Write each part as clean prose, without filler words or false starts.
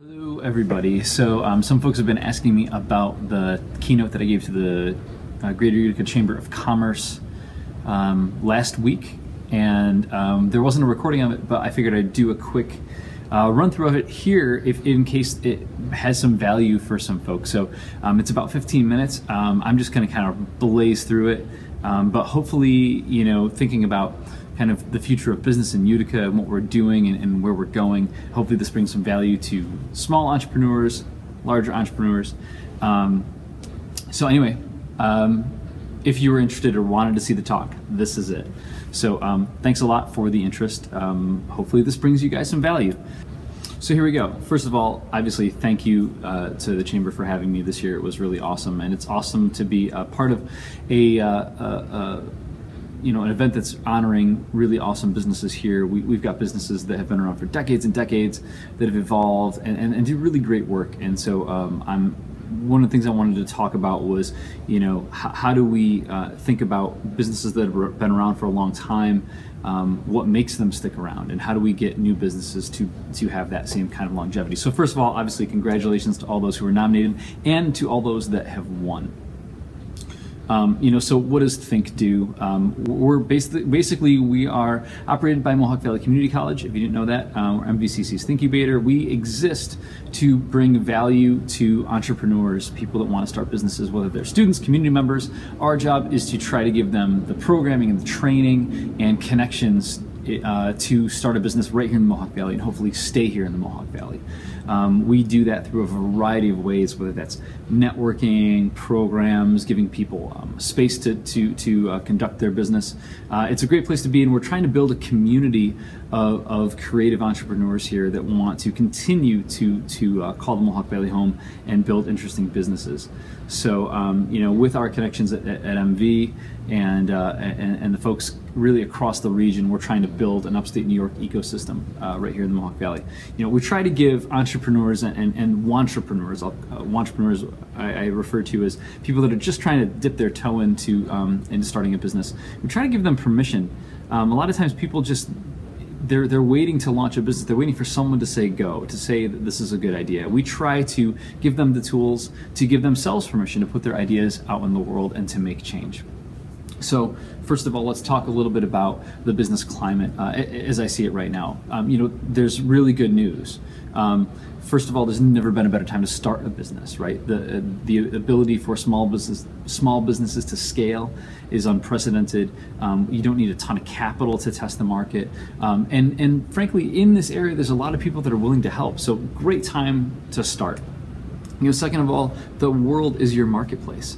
Hello everybody. So some folks have been asking me about the keynote that I gave to the Greater Utica Chamber of Commerce last week, and there wasn't a recording of it, but I figured I'd do a quick run through of it here if in case it has some value for some folks. So it's about 15 minutes. I'm just going to kind of blaze through it, but hopefully, thinking about kind of the future of business in Utica and what we're doing and where we're going. Hopefully this brings some value to small entrepreneurs, larger entrepreneurs. So anyway, if you were interested or wanted to see the talk, this is it. So thanks a lot for the interest. Hopefully this brings you guys some value. So here we go. First of all, obviously, thank you to the Chamber for having me this year. It was really awesome, and it's awesome to be a part of an event that's honoring really awesome businesses here. We've got businesses that have been around for decades and decades that have evolved and do really great work. And so one of the things I wanted to talk about was, how do we think about businesses that have been around for a long time, what makes them stick around, and how do we get new businesses to have that same kind of longevity. So first of all, obviously, congratulations to all those who were nominated and to all those that have won. So what does Think do? We're basically we are operated by Mohawk Valley Community College. If you didn't know that, we're MVCC's Thinkubator. We exist to bring value to entrepreneurs, people that want to start businesses, whether they're students, community members. Our job is to try to give them the programming and the training and connections to start a business right here in the Mohawk Valley and hopefully stay here in the Mohawk Valley. We do that through a variety of ways, whether that's networking, programs, giving people space to conduct their business. It's a great place to be, and we're trying to build a community of creative entrepreneurs here that want to continue to call the Mohawk Valley home and build interesting businesses. So, with our connections at MV and the folks really across the region, we're trying to build an upstate New York ecosystem right here in the Mohawk Valley. We try to give entrepreneurs and wantrepreneurs, wantrepreneurs I refer to as people that are just trying to dip their toe into starting a business. We try to give them permission. A lot of times people just they're waiting to launch a business. They're waiting for someone to say go, to say that this is a good idea. We try to give them the tools to give themselves permission to put their ideas out in the world and to make change. So first of all, let's talk a little bit about the business climate as I see it right now. There's really good news. First of all, there's never been a better time to start a business, right? The ability for small businesses to scale is unprecedented. You don't need a ton of capital to test the market. And frankly, in this area, there's a lot of people that are willing to help. So great time to start. Second of all, the world is your marketplace.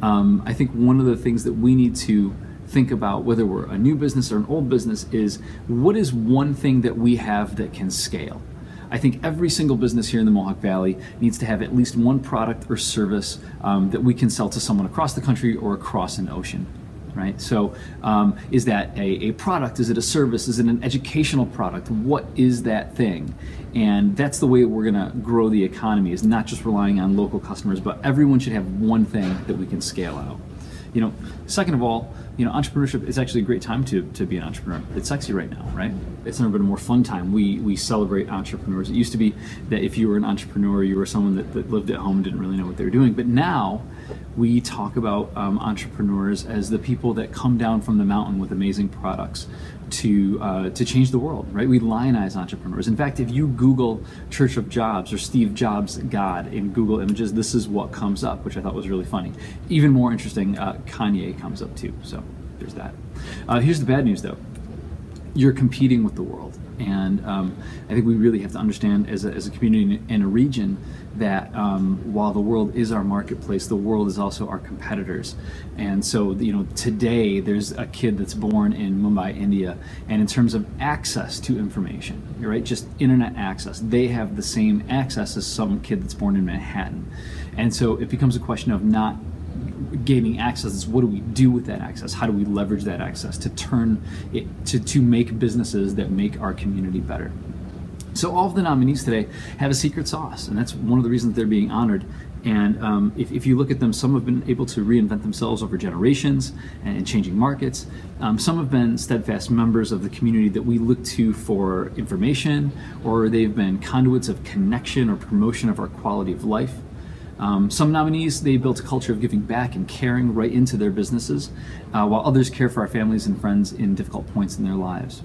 I think one of the things that we need to think about, whether we're a new business or an old business, is what is one thing that we have that can scale? I think every single business here in the Mohawk Valley needs to have at least one product or service that we can sell to someone across the country or across an ocean, right? So is that a product? Is it a service? Is it an educational product? What is that thing? And that's the way we're gonna grow the economy, is not just relying on local customers, but everyone should have one thing that we can scale out. Second of all, entrepreneurship is actually a great time to be an entrepreneur. It's sexy right now, right? It's never been a more fun time. We celebrate entrepreneurs. It used to be that if you were an entrepreneur, you were someone that lived at home and didn't really know what they were doing. But now we talk about entrepreneurs as the people that come down from the mountain with amazing products to change the world, right? We lionize entrepreneurs. In fact, if you Google Church of Jobs or Steve Jobs God in Google Images, this is what comes up, which I thought was really funny. Even more interesting, Kanye comes up too. So there's that. Here's the bad news though. You're competing with the world. And I think we really have to understand as a community and a region that while the world is our marketplace, the world is also our competitors. And so, today there's a kid that's born in Mumbai, India, and in terms of access to information, right, just internet access, they have the same access as some kid that's born in Manhattan. And so it becomes a question of not gaining access. Is what do we do with that access? How do we leverage that access to turn it to make businesses that make our community better? So all of the nominees today have a secret sauce, and that's one of the reasons they're being honored. And if you look at them, some have been able to reinvent themselves over generations and changing markets. Some have been steadfast members of the community that we look to for information, or they've been conduits of connection or promotion of our quality of life. Some nominees, they built a culture of giving back and caring right into their businesses, while others care for our families and friends in difficult points in their lives.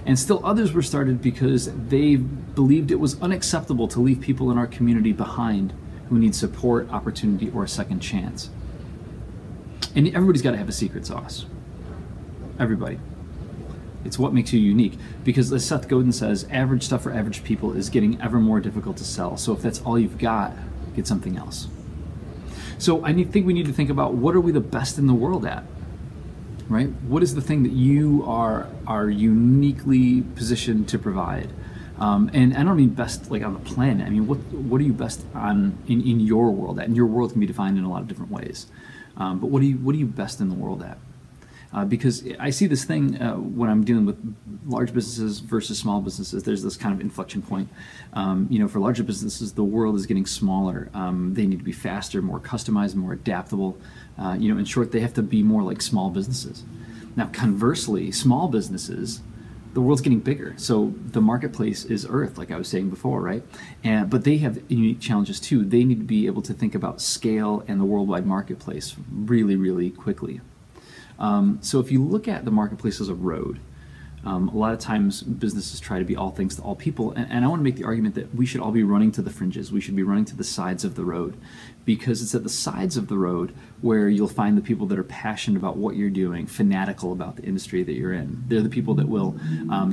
And still others were started because they believed it was unacceptable to leave people in our community behind who need support, opportunity, or a second chance. And everybody's got to have a secret sauce. Everybody. It's what makes you unique. Because as Seth Godin says, average stuff for average people is getting ever more difficult to sell. So if that's all you've got, get something else. So I think we need to think about, what are we the best in the world at? Right? What is the thing that you are uniquely positioned to provide? And I don't mean best like on the planet. I mean, what are you best on in your world at? And your world can be defined in a lot of different ways. But what are you best in the world at? Because I see this thing when I'm dealing with large businesses versus small businesses. There's this kind of inflection point. For larger businesses, the world is getting smaller. They need to be faster, more customized, more adaptable. In short, they have to be more like small businesses. Now, conversely, small businesses, the world's getting bigger. So the marketplace is Earth, like I was saying before, right? But they have unique challenges too. They need to be able to think about scale and the worldwide marketplace really, really quickly. So if you look at the marketplace as a road, a lot of times businesses try to be all things to all people, and I want to make the argument that we should all be running to the fringes. We should be running to the sides of the road, because it's at the sides of the road where you'll find the people that are passionate about what you're doing, fanatical about the industry that you're in. They're the people that will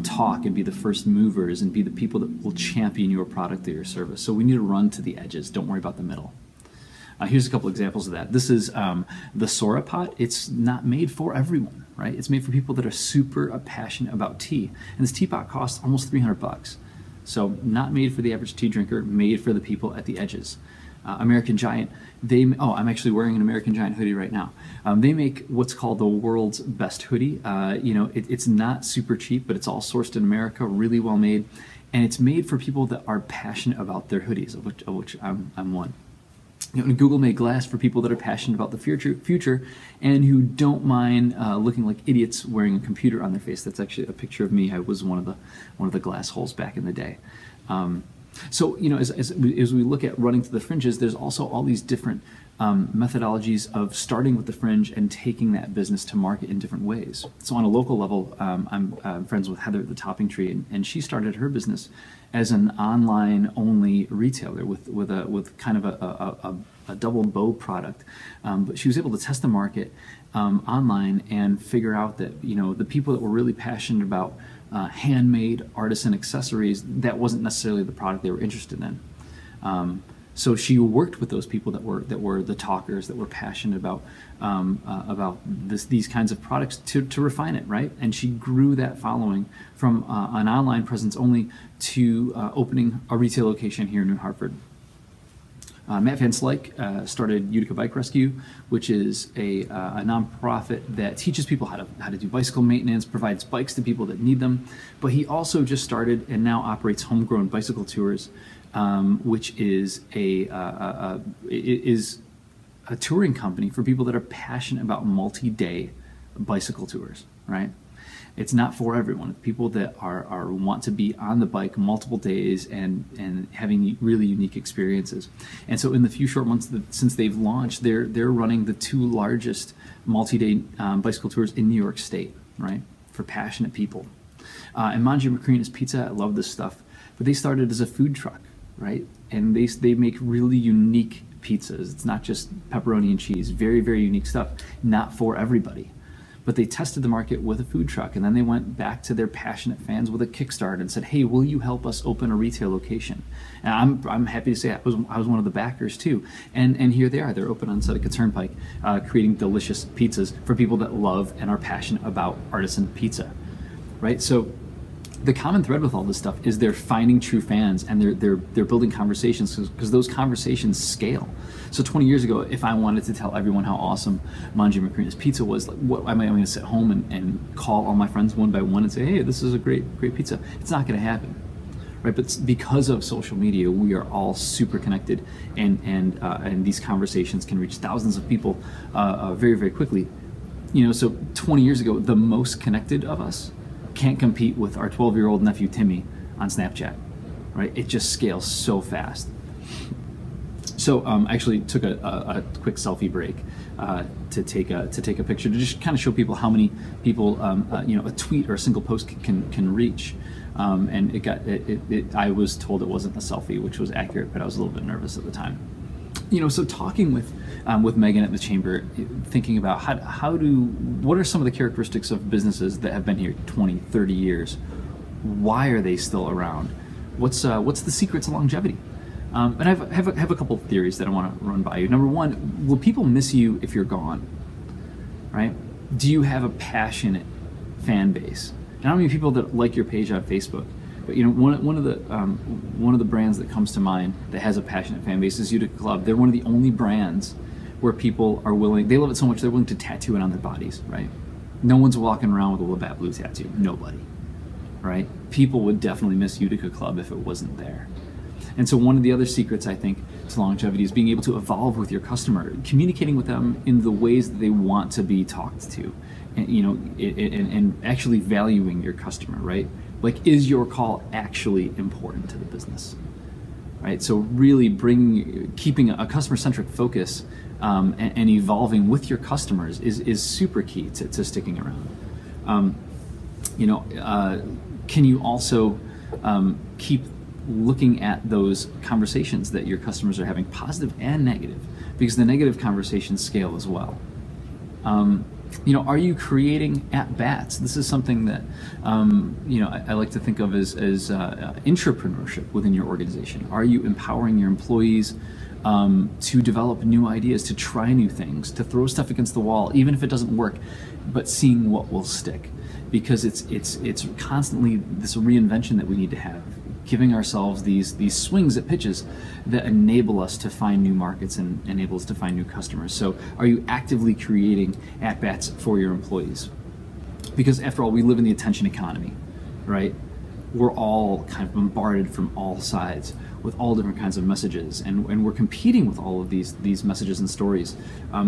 talk and be the first movers and be the people that will champion your product or your service. So we need to run to the edges. Don't worry about the middle. Here's a couple examples of that. This is the Sora pot. It's not made for everyone, right? It's made for people that are super passionate about tea. And this teapot costs almost 300 bucks. So not made for the average tea drinker, made for the people at the edges. American Giant, I'm actually wearing an American Giant hoodie right now. They make what's called the world's best hoodie. It's not super cheap, but it's all sourced in America, really well made. And it's made for people that are passionate about their hoodies, of which I'm one. Google made glass for people that are passionate about the future and who don't mind looking like idiots wearing a computer on their face. That's actually a picture of me. I was one of the glass holes back in the day. So as we look at running to the fringes, there's also all these different methodologies of starting with the fringe and taking that business to market in different ways. So on a local level, I'm friends with Heather at the Topping Tree, and she started her business as an online-only retailer with kind of a double bow product. But she was able to test the market online and figure out that the people that were really passionate about handmade artisan accessories, that wasn't necessarily the product they were interested in. So she worked with those people that were the talkers, that were passionate about these kinds of products to refine it, right? And she grew that following from an online presence only to opening a retail location here in New Hartford. Matt Van Slyke started Utica Bike Rescue, which is a nonprofit that teaches people how to do bicycle maintenance, provides bikes to people that need them. But he also just started and now operates Homegrown Bicycle Tours, which is a touring company for people that are passionate about multi-day bicycle tours, right? It's not for everyone. It's people that want to be on the bike multiple days and having really unique experiences. And so in the few short months since they've launched, they're running the 2 largest multi-day bicycle tours in New York State, right? For passionate people. And Mangi Macrina's Pizza, I love this stuff, but they started as a food truck, right? And they make really unique pizzas. It's not just pepperoni and cheese, very, very unique stuff, not for everybody. But they tested the market with a food truck, and then they went back to their passionate fans with a Kickstarter and said, "Hey, will you help us open a retail location?" And I'm happy to say I was one of the backers too. And here they are. They're open on Seneca Turnpike, creating delicious pizzas for people that love and are passionate about artisan pizza, right? So the common thread with all this stuff is they're finding true fans, and they're building conversations, because those conversations scale. So 20 years ago, if I wanted to tell everyone how awesome Mangi Macrina's Pizza was, like, what am I going to sit home and call all my friends one by one and say, "Hey, this is a great pizza"? It's not going to happen, right? But because of social media, we are all super connected, and these conversations can reach thousands of people very, very quickly. So 20 years ago, the most connected of us can't compete with our 12-year-old nephew Timmy on Snapchat, right? It just scales so fast. So I actually took a quick selfie break to take a picture to just kind of show people how many people a tweet or a single post can reach. And I was told it wasn't a selfie, which was accurate, but I was a little bit nervous at the time. So talking with Megan at the Chamber, thinking about what are some of the characteristics of businesses that have been here 20, 30 years? Why are they still around? What's the secret to longevity? And I have a couple of theories that I want to run by you. Number one, will people miss you if you're gone? Right? Do you have a passionate fan base? And I don't mean people that like your page on Facebook, but one of the brands that comes to mind that has a passionate fan base is Utica Club. They're one of the only brands where people are willing. They love it so much they're willing to tattoo it on their bodies. Right? No one's walking around with a Labatt Blue tattoo. Nobody. Right? People would definitely miss Utica Club if it wasn't there. And so one of the other secrets, I think, to longevity is being able to evolve with your customer, communicating with them in the ways that they want to be talked to, and actually valuing your customer, right? Like, is your call actually important to the business, right? So really keeping a customer-centric focus and evolving with your customers is super key to sticking around. Can you also keep looking at those conversations that your customers are having, positive and negative, because the negative conversations scale as well. Are you creating at-bats? This is something that I like to think of as intrapreneurship within your organization. Are you empowering your employees to develop new ideas, to try new things, to throw stuff against the wall, even if it doesn't work, but seeing what will stick? Because it's constantly this reinvention that we need to have, giving ourselves these swings at pitches that enable us to find new markets and enable us to find new customers. So are you actively creating at-bats for your employees? Because after all, we live in the attention economy, right? We're all kind of bombarded from all sides with all different kinds of messages, and we're competing with all of these messages and stories.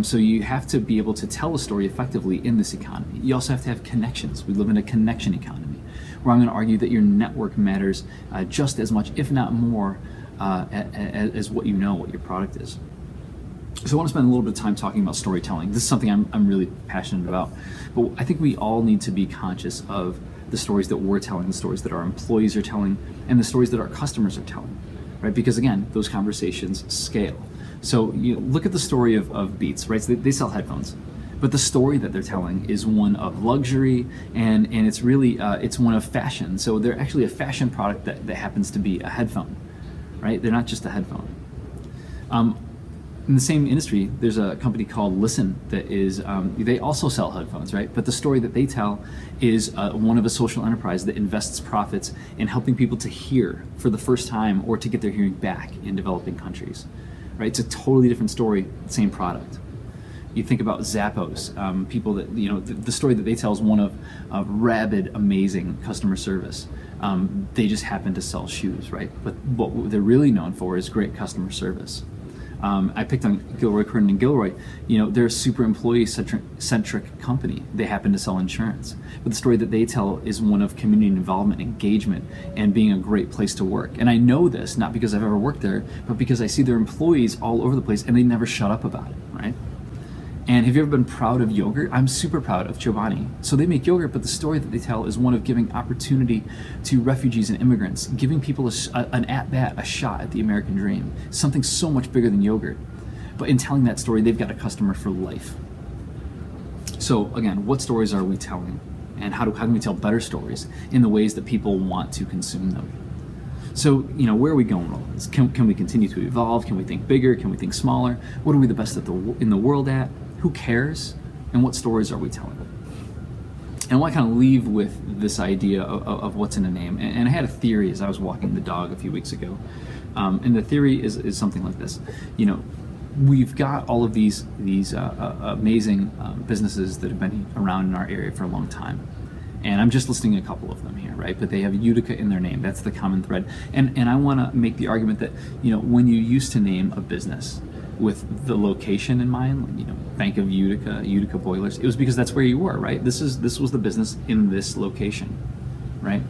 So you have to be able to tell a story effectively in this economy. You also have to have connections. We live in a connection economy, where I'm going to argue that your network matters just as much, if not more, as what your product is. So I want to spend a little bit of time talking about storytelling. This is something I'm really passionate about. But I think we all need to be conscious of the stories that we're telling, the stories that our employees are telling, and the stories that our customers are telling, right? Because again, those conversations scale. So you look at the story of Beats, right? So they sell headphones. But the story that they're telling is one of luxury, and it's really it's one of fashion. So they're actually a fashion product that happens to be a headphone, right? They're not just a headphone. In the same industry, there's a company called Listen that is, they also sell headphones, right? But the story that they tell is one of a social enterprise that invests profits in helping people to hear for the first time or to get their hearing back in developing countries, right? It's a totally different story, same product. You think about Zappos, people that, the story that they tell is one of rabid, amazing customer service. They just happen to sell shoes, right? But what they're really known for is great customer service. I picked on Gilroy, Curtin & Gilroy. They're a super employee-centric company. They happen to sell insurance. But the story that they tell is one of community involvement, engagement, and being a great place to work. And I know this, not because I've ever worked there, but because I see their employees all over the place, and they never shut up about it, right? And have you ever been proud of yogurt? I'm super proud of Chobani. So they make yogurt, but the story that they tell is one of giving opportunity to refugees and immigrants, giving people an at-bat, a shot at the American dream, something so much bigger than yogurt. But in telling that story, they've got a customer for life. So again, what stories are we telling? And how can we tell better stories in the ways that people want to consume them? So, where are we going with all this? Can we continue to evolve? Can we think bigger? Can we think smaller? What are we the best in the world at? Who cares? And what stories are we telling? And I want to kind of leave with this idea of what's in a name. And I had a theory as I was walking the dog a few weeks ago. And the theory is something like this. We've got all of these amazing businesses that have been around in our area for a long time. And I'm just listing a couple of them here, right? But they have Utica in their name. That's the common thread. And I want to make the argument that, when you used to name a business with the location in mind, Bank of Utica, Utica Boilers, it was because that's where you were, right? This was the business in this location, right?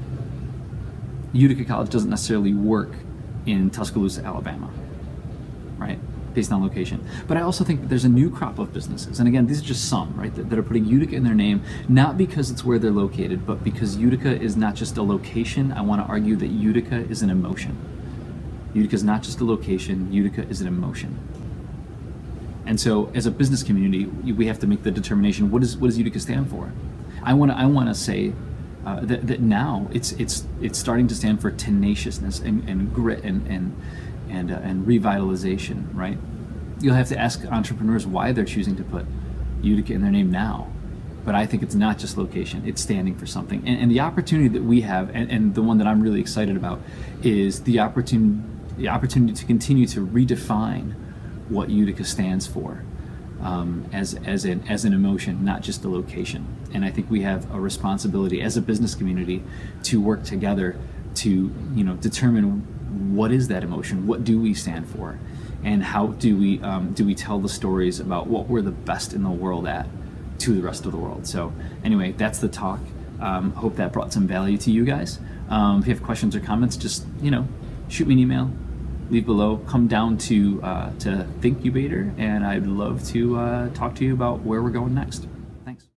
Utica College doesn't necessarily work in Tuscaloosa, Alabama, right? Based on location. But I also think that there's a new crop of businesses, and again, these are just some, right, that are putting Utica in their name, not because it's where they're located, but because Utica is not just a location. I want to argue that Utica is an emotion. Utica is not just a location, Utica is an emotion. And so as a business community, we have to make the determination, what does Utica stand for? I want to say that now it's starting to stand for tenaciousness and grit and revitalization, right? You'll have to ask entrepreneurs why they're choosing to put Utica in their name now. But I think it's not just location, it's standing for something. And the opportunity that we have, and the one that I'm really excited about, is the opportunity to continue to redefine what Utica stands for as an emotion, not just a location. And I think we have a responsibility as a business community to work together to determine what is that emotion, what do we stand for, and how do we tell the stories about what we're the best in the world at to the rest of the world. So anyway, that's the talk. Hope that brought some value to you guys. If you have questions or comments, just shoot me an email, leave below, come down to Thinkubator, and I'd love to talk to you about where we're going next.